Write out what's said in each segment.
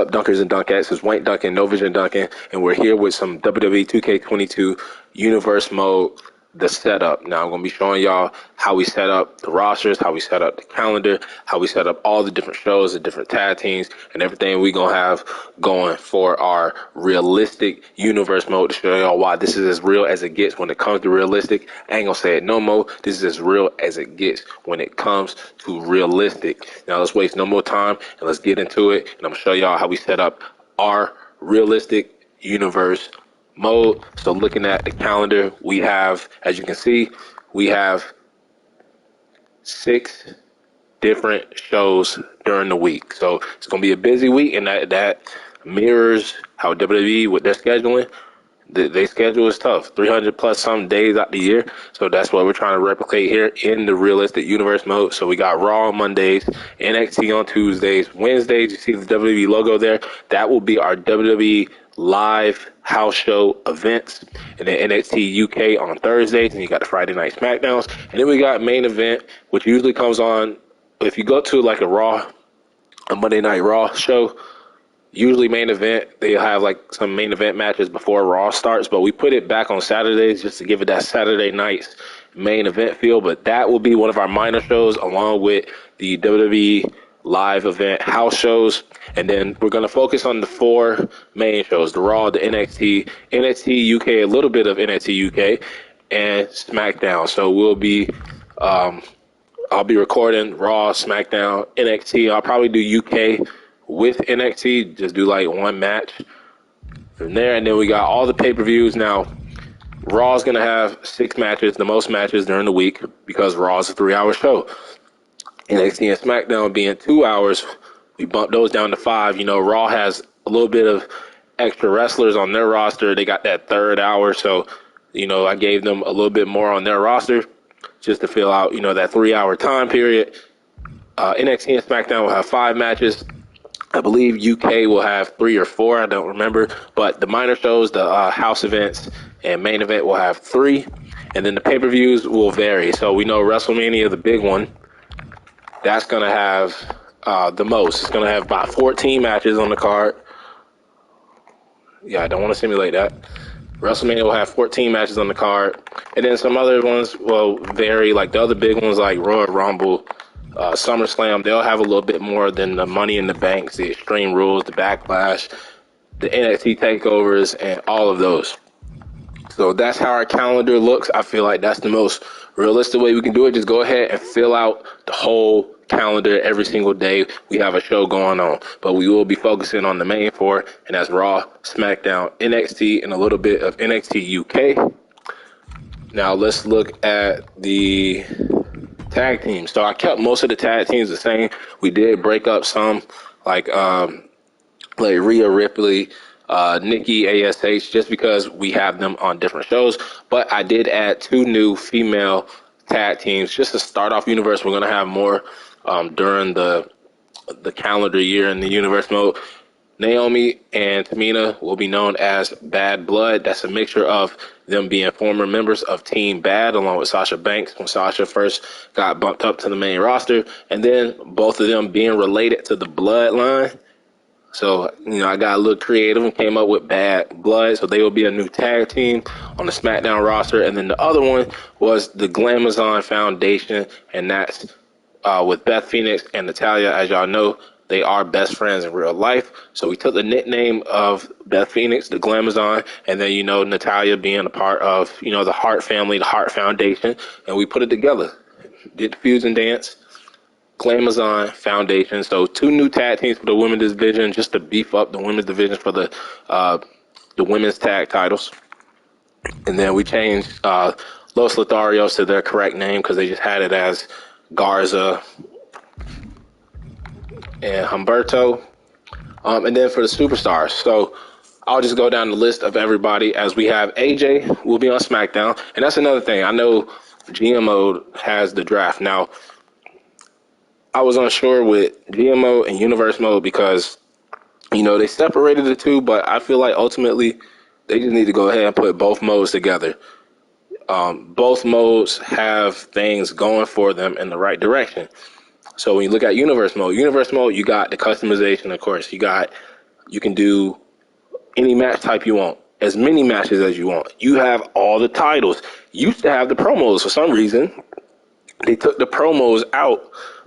Dunkers and Dunkettes? It's Wankdunkin, No Vision Dunkin, and we're here with some WWE 2K22 Universe Mode, the setup. Now I'm going to be showing y'all how we set up the rosters, how we set up the calendar, how we set up all the different shows, the different tag teams, and everything we're going to have going for our realistic Universe Mode to show y'all why this is as real as it gets when it comes to realistic. I ain't going to say it no more. This is as real as it gets when it comes to realistic. Now let's waste no more time and let's get into it. And I'm going to show y'all how we set up our realistic Universe Mode. So looking at the calendar, we have, as you can see, we have 6 different shows during the week. So it's going to be a busy week, and that mirrors how WWE with their scheduling. They schedule is tough, 300 plus some days out the year. So that's what we're trying to replicate here in the realistic Universe Mode. So we got Raw on Mondays, NXT on Tuesdays, Wednesdays. You see the WWE logo there. That will be our WWE live house show events. And then NXT UK on Thursdays. And you got the Friday night SmackDowns. And then we got main event, which usually comes on, if you go to like a Monday Night Raw show, usually main event, they have like some main event matches before Raw starts, but we put it back on Saturdays just to give it that Saturday night's main event feel. But that will be one of our minor shows along with the WWE live event house shows. And then we're going to focus on the 4 main shows, the Raw, the NXT UK, a little bit of NXT UK, and SmackDown. So we'll be, I'll be recording Raw, SmackDown, NXT. I'll probably do UK with NXT, just do like one match from there. And then we got all the pay-per-views. Now, Raw is going to have 6 matches, the most matches during the week, because Raw is a 3-hour show. NXT and SmackDown being 2 hours, we bumped those down to 5. You know, Raw has a little bit of extra wrestlers on their roster. They got that 3rd hour, so, you know, I gave them a little bit more on their roster just to fill out, you know, that 3-hour time period. NXT and SmackDown will have 5 matches. I believe UK will have 3 or 4. I don't remember. But the minor shows, the house events, and main event will have 3. And then the pay-per-views will vary. So we know Wrestlemania, the big one, that's going to have the most. It's going to have about 14 matches on the card. Yeah, I don't want to simulate that. WrestleMania will have 14 matches on the card. And then some other ones will vary. Like the other big ones like Royal Rumble, SummerSlam, they'll have a little bit more than the Money in the Banks, the Extreme Rules, the Backlash, the NXT takeovers, and all of those. So that's how our calendar looks. I feel like that's the most realistic way we can do it. Just go ahead and fill out the whole calendar every single day. We have a show going on, but we will be focusing on the main 4, and that's Raw, SmackDown, NXT, and a little bit of NXT UK. Now let's look at the tag teams. So I kept most of the tag teams the same. We did break up some, like Rhea Ripley, Nikki ASH, just because we have them on different shows. But I did add 2 new female tag teams just to start off Universe. We're going to have more during the calendar year in the Universe Mode. Naomi and Tamina will be known as Bad Blood. That's a mixture of them being former members of Team Bad, along with Sasha Banks when Sasha first got bumped up to the main roster, and then both of them being related to the Bloodline. So, you know, I got a little creative and came up with Bad Blood. So they will be a new tag team on the SmackDown roster. And then the other one was the Glamazon Foundation, and that's with Beth Phoenix and Natalya. As y'all know, they are best friends in real life. So we took the nickname of Beth Phoenix, the Glamazon, and then, you know, Natalya being a part of, you know, the Hart family, the Hart Foundation, and we put it together. Did the Fusion Dance, Glamazon Foundation. So 2 new tag teams for the women's division, just to beef up the women's division for the women's tag titles. And then we changed Los Lotharios to their correct name because they just had it as Garza and Humberto. And then for the superstars, so I'll just go down the list of everybody as we have AJ will be on SmackDown. And that's another thing. I know GM Mode has the draft. Now, I was unsure with GM Mode and Universe Mode because, you know, they separated the 2, but I feel like ultimately they just need to go ahead and put both modes together. Both modes have things going for them in the right direction. So when you look at Universe Mode, you got the customization, of course. You got You can do any match type you want, as many matches as you want. You have all the titles. Used to have the promos. For some reason, they took the promos out,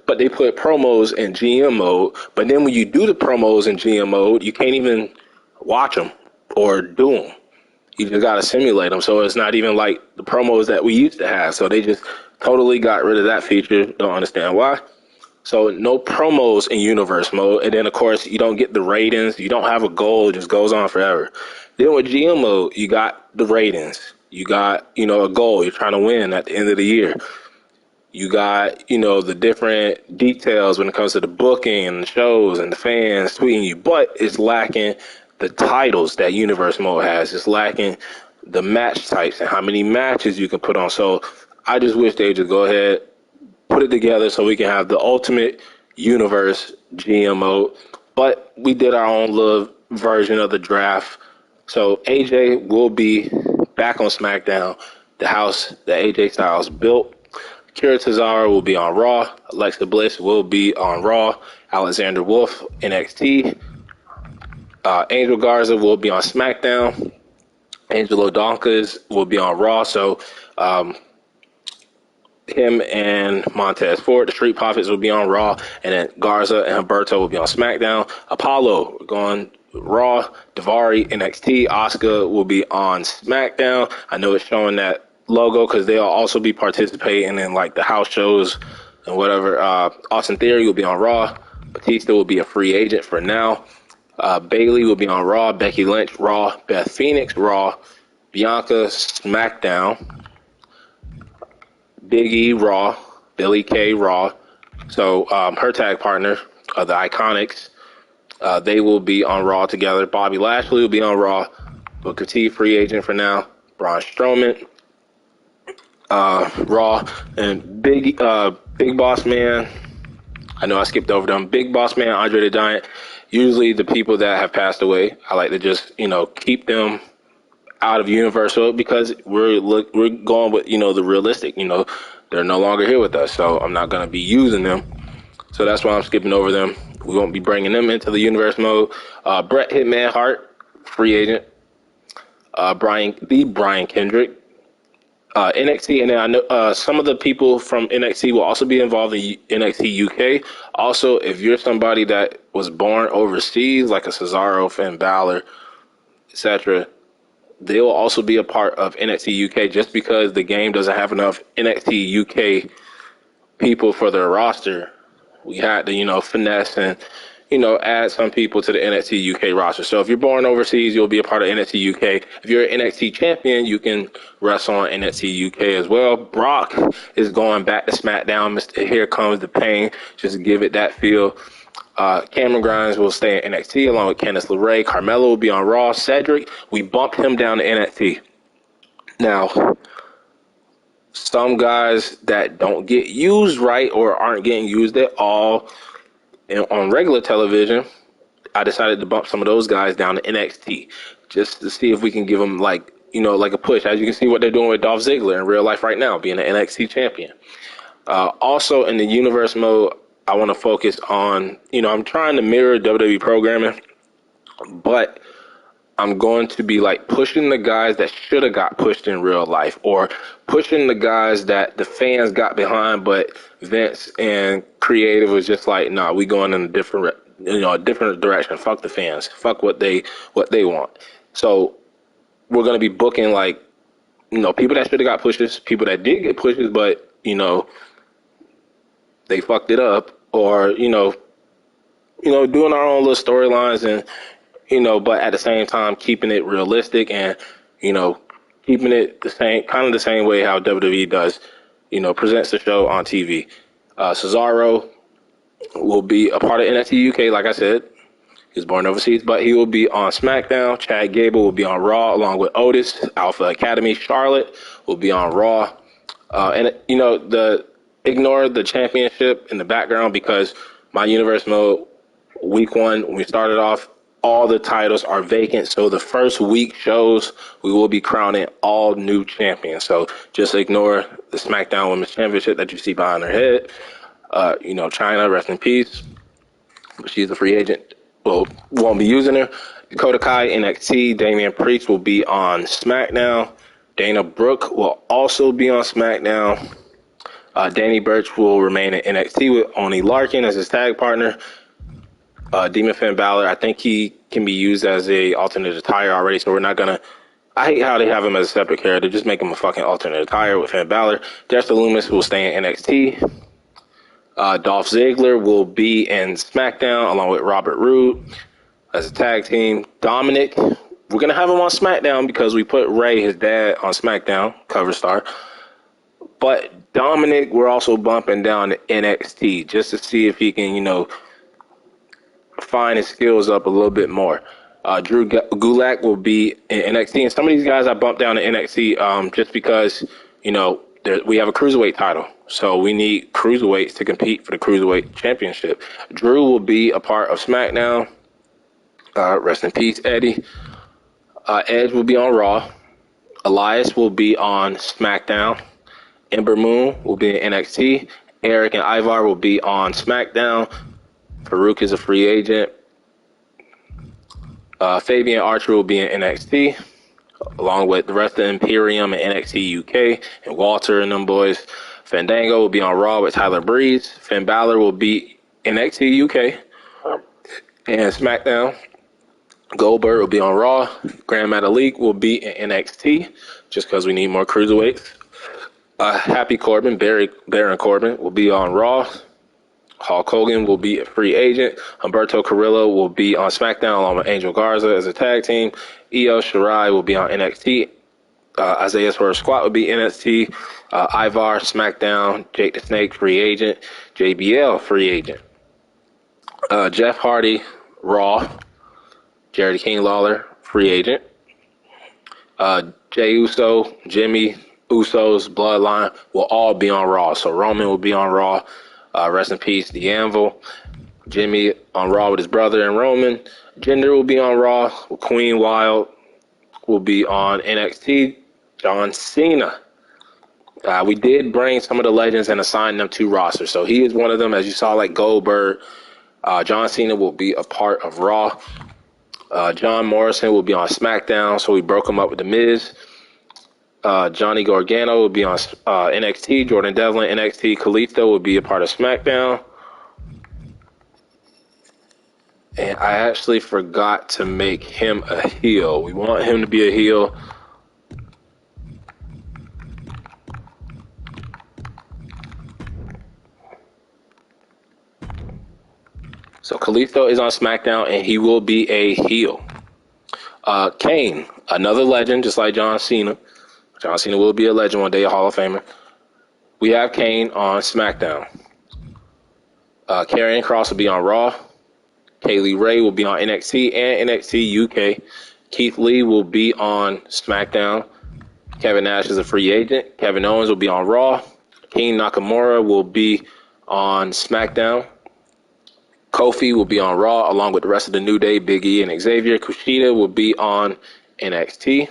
but they put promos in GM mode. But then when you do the promos in GM mode, you can't even watch them or do them. You just got to simulate them. So it's not even like the promos that we used to have. So they just totally got rid of that feature. Don't understand why. So no promos in universe mode. And then, of course, you don't get the ratings. You don't have a goal. It just goes on forever. Then with GM mode, you got the ratings. You got, a goal. You're trying to win at the end of the year. You got, the different details when it comes to the booking and the shows and the fans tweeting you. But it's lacking the titles that universe mode has. It's lacking the match types and how many matches you can put on. So I just wish they just go ahead, put it together so we can have the ultimate universe GM mode. But we did our own little version of the draft. So AJ will be back on SmackDown, the house that AJ Styles built. Kira Tozawa will be on Raw. Alexa Bliss will be on Raw. Alexander Wolf, NXT. Angel Garza will be on SmackDown. Angelo Donkas will be on Raw. So him and Montez Ford, the Street Profits, will be on Raw. And then Garza and Humberto will be on SmackDown. Apollo going Raw. Daivari, NXT. Asuka will be on SmackDown. I know it's showing that logo because they'll also be participating in like the house shows and whatever. Austin Theory will be on Raw. Batista will be a free agent for now. Bailey will be on Raw. Becky Lynch, Raw. Beth Phoenix, Raw. Bianca, SmackDown. Big E, Raw. Billie Kay, Raw. So her tag partner, the Iconics, they will be on Raw together. Bobby Lashley will be on Raw. Booker T, free agent for now. Braun Strowman, Raw. And Big Boss Man, I know I skipped over them. Big Boss Man, Andre the Giant. Usually the people that have passed away, I like to just, keep them out of Universal because we're going with, the realistic, they're no longer here with us. So I'm not going to be using them. So that's why I'm skipping over them. We won't be bringing them into the universe mode. Bret Hitman Hart, free agent. Brian Kendrick. NXT, and then I know some of the people from NXT will also be involved in NXT UK. Also, if you're somebody that was born overseas, like a Cesaro, Finn Balor, etc., they will also be a part of NXT UK just because the game doesn't have enough NXT UK people for their roster. We had to, finesse and, add some people to the NXT UK roster. So if you're born overseas, you'll be a part of NXT UK. If you're an NXT champion, you can wrestle on NXT UK as well. Brock is going back to SmackDown. Mr. Here Comes the Pain. Just give it that feel. Cameron Grimes will stay in NXT along with Candice LeRae. Carmella will be on Raw. Cedric, we bumped him down to NXT. Now, some guys that don't get used right or aren't getting used at all on regular television, I decided to bump some of those guys down to NXT just to see if we can give them like a push. As you can see what they're doing with Dolph Ziggler in real life right now, being an NXT champion. Also in the universe mode, I want to focus on, I'm trying to mirror WWE programming, but I'm going to be like pushing the guys that should have got pushed in real life or pushing the guys that the fans got behind, but Vince and creative was just like, nah, we going in a different direction. Fuck the fans. Fuck what they want. So we're going to be booking like, people that should have got pushes, people that did get pushes, but, they fucked it up or, doing our own little storylines and, but at the same time, keeping it realistic and, keeping it the same way how WWE does, presents the show on TV. Cesaro will be a part of NXT UK, like I said. He's born overseas, but he will be on SmackDown. Chad Gable will be on Raw along with Otis. Alpha Academy. Charlotte will be on Raw. Ignore the championship in the background because my universe mode, week 1, when we started off, all the titles are vacant. So the first week shows, we will be crowning all new champions. So just ignore the SmackDown Women's Championship that you see behind her head. China, rest in peace. She's a free agent. won't be using her. Dakota Kai, NXT. Damian Priest will be on SmackDown. Dana Brooke will also be on SmackDown. Danny Burch will remain in NXT with Oney Larkin as his tag partner. Demon Finn Balor, I think he can be used as a alternate attire already, so we're not going to... I hate how they have him as a separate character. Just make him a fucking alternate attire with Finn Balor. Dexter Lumis will stay in NXT. Dolph Ziggler will be in SmackDown along with Robert Roode as a tag team. Dominic, we're going to have him on SmackDown because we put Ray, his dad, on SmackDown, cover star. But Dominic, we're also bumping down to NXT just to see if he can, find his skills up a little bit more. Drew Gulak will be in NXT. And some of these guys I bumped down to NXT just because, we have a cruiserweight title. So we need cruiserweights to compete for the cruiserweight championship. Drew will be a part of SmackDown. Rest in peace, Eddie. Edge will be on Raw. Elias will be on SmackDown. Ember Moon will be in NXT. Eric and Ivar will be on SmackDown. Farouk is a free agent. Fabian Archer will be in NXT, along with the rest of Imperium and NXT UK and Walter and them boys. Fandango will be on Raw with Tyler Breeze. Finn Balor will be NXT UK and SmackDown. Goldberg will be on Raw. Grand Metalik will be in NXT just because we need more cruiserweights. Happy Corbin, Baron Corbin will be on Raw. Hulk Hogan will be a free agent. Humberto Carrillo will be on SmackDown along with Angel Garza as a tag team. Io Shirai will be on NXT. Isaiah Swerve Squad will be NXT. Ivar, SmackDown. Jake the Snake, free agent. JBL, free agent. Jeff Hardy, Raw. Jerry King Lawler, free agent. Jey Uso, Jimmy Uso's bloodline will all be on Raw. So Roman will be on Raw. Rest in peace, The Anvil. Jimmy on Raw with his brother and Roman. Jinder will be on Raw. Queen Wild will be on NXT. John Cena. We did bring some of the legends and assign them to roster. So he is one of them, as you saw, like Goldberg. John Cena will be a part of Raw. John Morrison will be on SmackDown, so we broke him up with The Miz. Johnny Gargano will be on NXT. Jordan Devlin, NXT. Kalisto will be a part of SmackDown. And I actually forgot to make him a heel. We want him to be a heel. So Kalisto is on SmackDown, and he will be a heel. Kane, another legend, just like John Cena. John Cena will be a legend one day, a Hall of Famer. We have Kane on SmackDown. Karrion Kross will be on Raw. Kaylee Ray will be on NXT and NXT UK. Keith Lee will be on SmackDown. Kevin Nash is a free agent. Kevin Owens will be on Raw. King Nakamura will be on SmackDown. Kofi will be on Raw along with the rest of the New Day, Big E and Xavier. Kushida will be on NXT.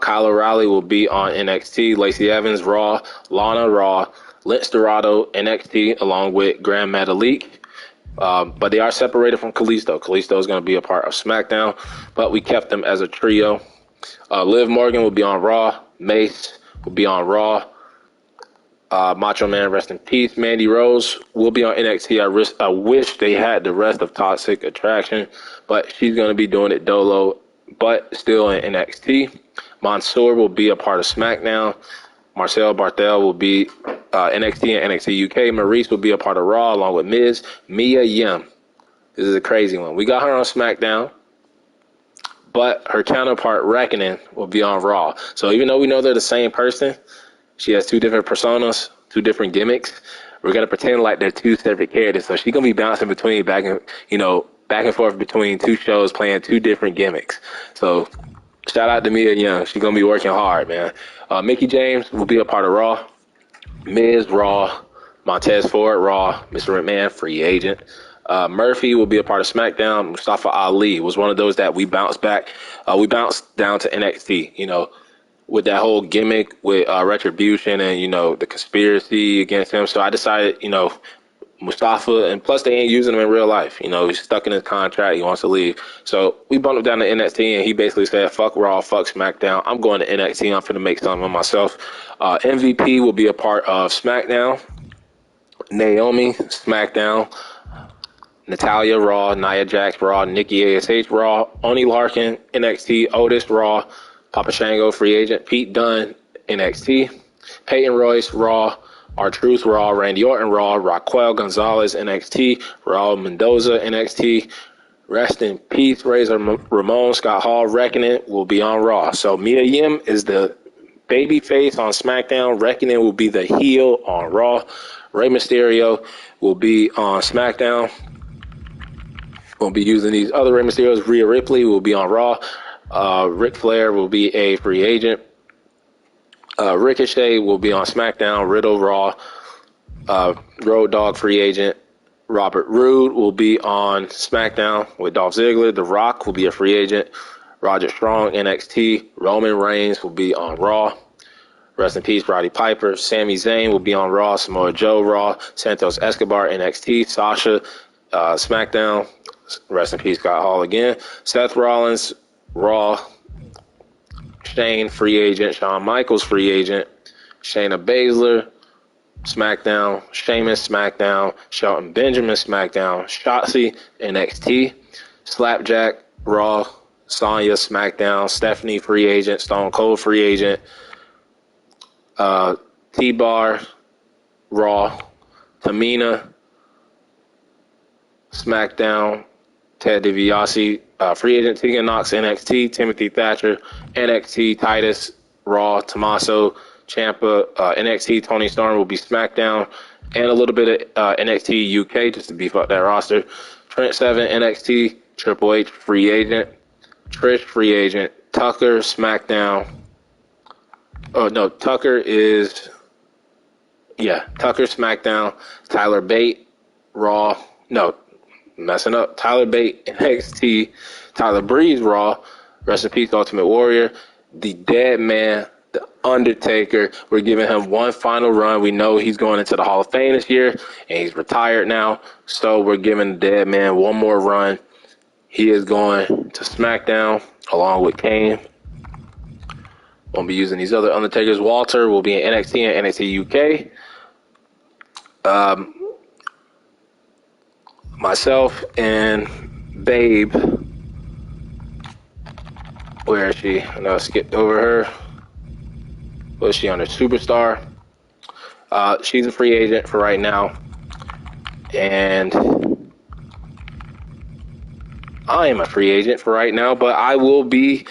Kyle O'Reilly will be on NXT. Lacey Evans, Raw. Lana, Raw. Lince Dorado, NXT, along with Grand Metalik. But they are separated from Kalisto. Kalisto is going to be a part of SmackDown, but we kept them as a trio. Liv Morgan will be on Raw. Mace will be on Raw. Macho Man, rest in peace. Mandy Rose will be on NXT. I wish they had the rest of Toxic Attraction, but she's going to be doing it dolo, but still in NXT. Mansoor will be a part of SmackDown. Marcel Barthel will be NXT and NXT UK. Maurice will be a part of Raw along with Miz. Mia Yim. This is a crazy one. We got her on SmackDown, but her counterpart Reckoning will be on Raw. So even though we know they're the same person, she has two different personas, two different gimmicks. We're gonna pretend like they're two separate characters. So she's gonna be bouncing between back and forth between two shows, playing two different gimmicks. So shout out to Mia Young. She's gonna be working hard, man. Mickie James will be a part of Raw. Miz, Raw. Montez Ford, Raw. Mr. McMahon, free agent. Murphy will be a part of SmackDown. Mustafa Ali was one of those that we bounced back. We bounced down to NXT, with that whole gimmick with Retribution and, the conspiracy against him. So I decided, Mustafa, and plus they ain't using him in real life. You know, he's stuck in his contract. He wants to leave. So we bumped him down to NXT, and he basically said, fuck Raw, fuck SmackDown. I'm going to NXT. I'm finna make something of myself. MVP will be a part of SmackDown. Naomi, SmackDown. Natalia, Raw. Nia Jax, Raw. Nikki ASH, Raw. Oni Larkin, NXT. Otis, Raw. Papa Shango, free agent. Pete Dunne, NXT. Peyton Royce, Raw. R-Truth, Raw. Randy Orton, Raw. Raquel Gonzalez, NXT. Raul Mendoza, NXT. Rest in peace, Razor Ramon. Scott Hall, Reckoning will be on Raw. So Mia Yim is the baby face on SmackDown. Reckoning will be the heel on Raw. Rey Mysterio will be on SmackDown. We'll be using these other Rey Mysterios. Rhea Ripley will be on Raw. Ric Flair will be a free agent. Ricochet will be on SmackDown. Riddle, Raw. Road Dogg, free agent. Robert Roode will be on SmackDown with Dolph Ziggler. The Rock will be a free agent. Roger Strong, NXT. Roman Reigns will be on Raw. Rest in peace, Roddy Piper. Sami Zayn will be on Raw. Samoa Joe, Raw. Santos Escobar, NXT. Sasha, SmackDown. Rest in peace, Scott Hall again. Seth Rollins, Raw. Shane, free agent. Shawn Michaels, free agent. Shayna Baszler, SmackDown. Sheamus, SmackDown. Shelton Benjamin, SmackDown. Shotzi, NXT. Slapjack, Raw. Sonya, SmackDown. Stephanie, free agent. Stone Cold, free agent. T-Bar, Raw. Tamina, SmackDown. Ted DiBiase, free agent. Tegan Nox, NXT. Timothy Thatcher, NXT. Titus, Raw. Tommaso Ciampa, NXT. Tony Storm will be SmackDown, and a little bit of NXT UK just to beef up that roster. Trent Seven, NXT. Triple H, free agent. Trish, free agent. Tucker, SmackDown. Oh no, Tucker, SmackDown. Tyler Bate, Raw. No, messing up. Tyler Bate, NXT. Tyler Breeze, Raw. Rest in peace, Ultimate Warrior. The Dead Man, The Undertaker. We're giving him one final run. We know he's going into the Hall of Fame this year, and he's retired now. So we're giving the Dead Man one more run. He is going to SmackDown along with Kane. Won't be using these other Undertakers. Walter will be in NXT and NXT UK. Myself and Babe. Where is she? I know I skipped over her. Was she on a Superstar? She's a free agent for right now. And I am a free agent for right now, but I will be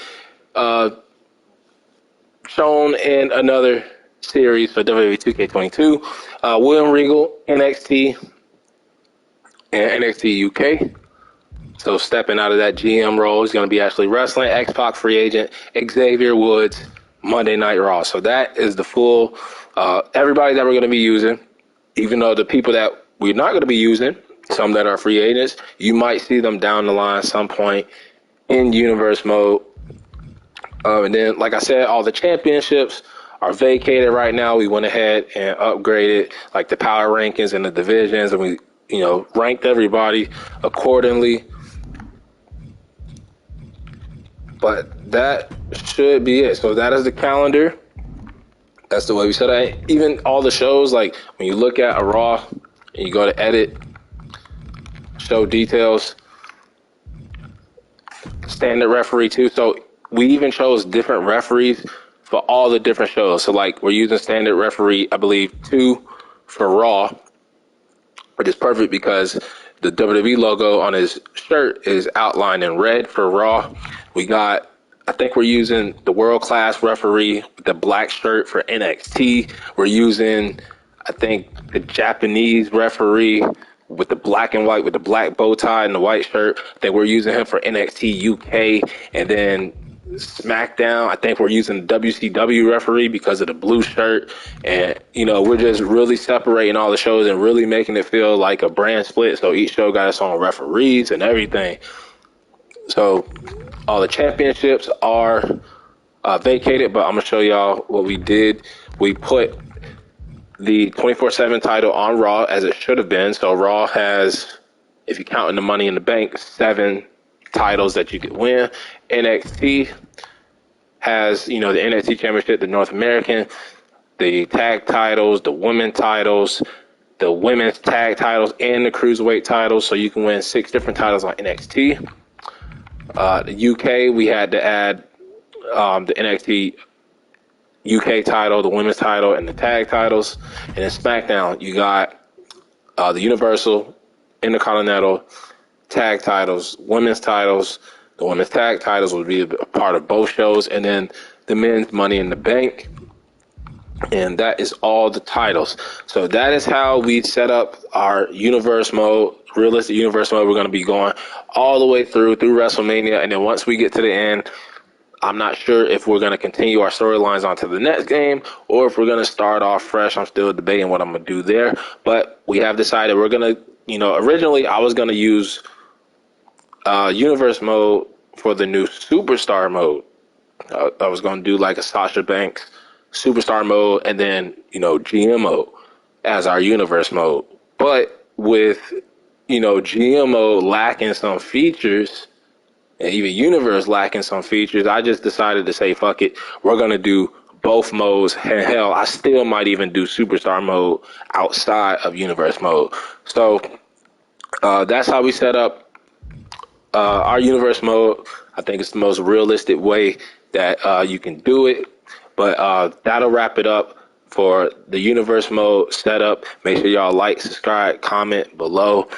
shown in another series for WWE 2K22. William Regal, NXT and NXT UK. So stepping out of that GM role, he's going to be actually wrestling. X-Pac, free agent. Xavier Woods, Monday Night Raw. So that is the full, everybody that we're going to be using, even though the people that we're not going to be using, some that are free agents, you might see them down the line some point in universe mode. And then, like I said, all the championships are vacated right now. We went ahead and upgraded like the power rankings and the divisions, and we, ranked everybody accordingly. But that should be it. So that is the calendar. That's the way we set it. Even all the shows, like when you look at a Raw and you go to edit, show details, standard referee too. So we even chose different referees for all the different shows. So like we're using standard referee, I believe 2 for Raw, which is perfect because the WWE logo on his shirt is outlined in red for Raw. I think we're using the world-class referee with the black shirt for NXT. We're using, I think, the Japanese referee with the black and white, with the black bow tie and the white shirt. I think we're using him for NXT UK. And then SmackDown, I think we're using the WCW referee because of the blue shirt. And, we're just really separating all the shows and really making it feel like a brand split. So each show got its own referees and everything. So all the championships are vacated, but I'm going to show y'all what we did. We put the 24/7 title on Raw as it should have been. So Raw has, if you count in the Money in the Bank, 7 titles that you could win. NXT has, you know, the NXT Championship, the North American, the tag titles, the women titles, the women's tag titles, and the cruiserweight titles. So you can win 6 different titles on NXT. The UK, we had to add the NXT UK title, the women's title, and the tag titles. And in SmackDown, you got the Universal, Intercontinental, tag titles, women's titles. The women's tag titles would be a part of both shows, and then the men's Money in the Bank. And that is all the titles. So that is how we set up our universe mode, realistic universe mode. We're going to be going all the way through WrestleMania. And then once we get to the end, I'm not sure if we're going to continue our storylines onto the next game or if we're going to start off fresh. I'm still debating what I'm going to do there. But we have decided we're going to, you know, originally I was going to use universe mode for the new superstar mode. I was going to do like a Sasha Banks superstar mode and then, you know, GM mode as our universe mode. But with, you know, GM mode lacking some features and even universe lacking some features, I just decided to say, fuck it. We're going to do both modes. Hell, I still might even do superstar mode outside of universe mode. So that's how we set up our universe mode. I think it's the most realistic way that you can do it. But that'll wrap it up for the universe mode setup. Make sure y'all like, subscribe, comment below.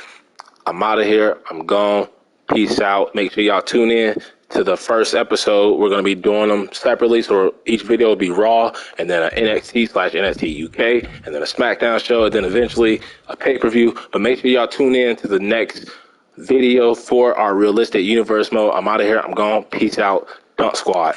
I'm out of here. I'm gone. Peace out. Make sure y'all tune in to the first episode. We're going to be doing them separately. So each video will be Raw and then an NXT/NXT UK and then a SmackDown show and then eventually a pay-per-view. But make sure y'all tune in to the next video for our realistic universe mode. I'm out of here. I'm gone. Peace out. Dunk Squad.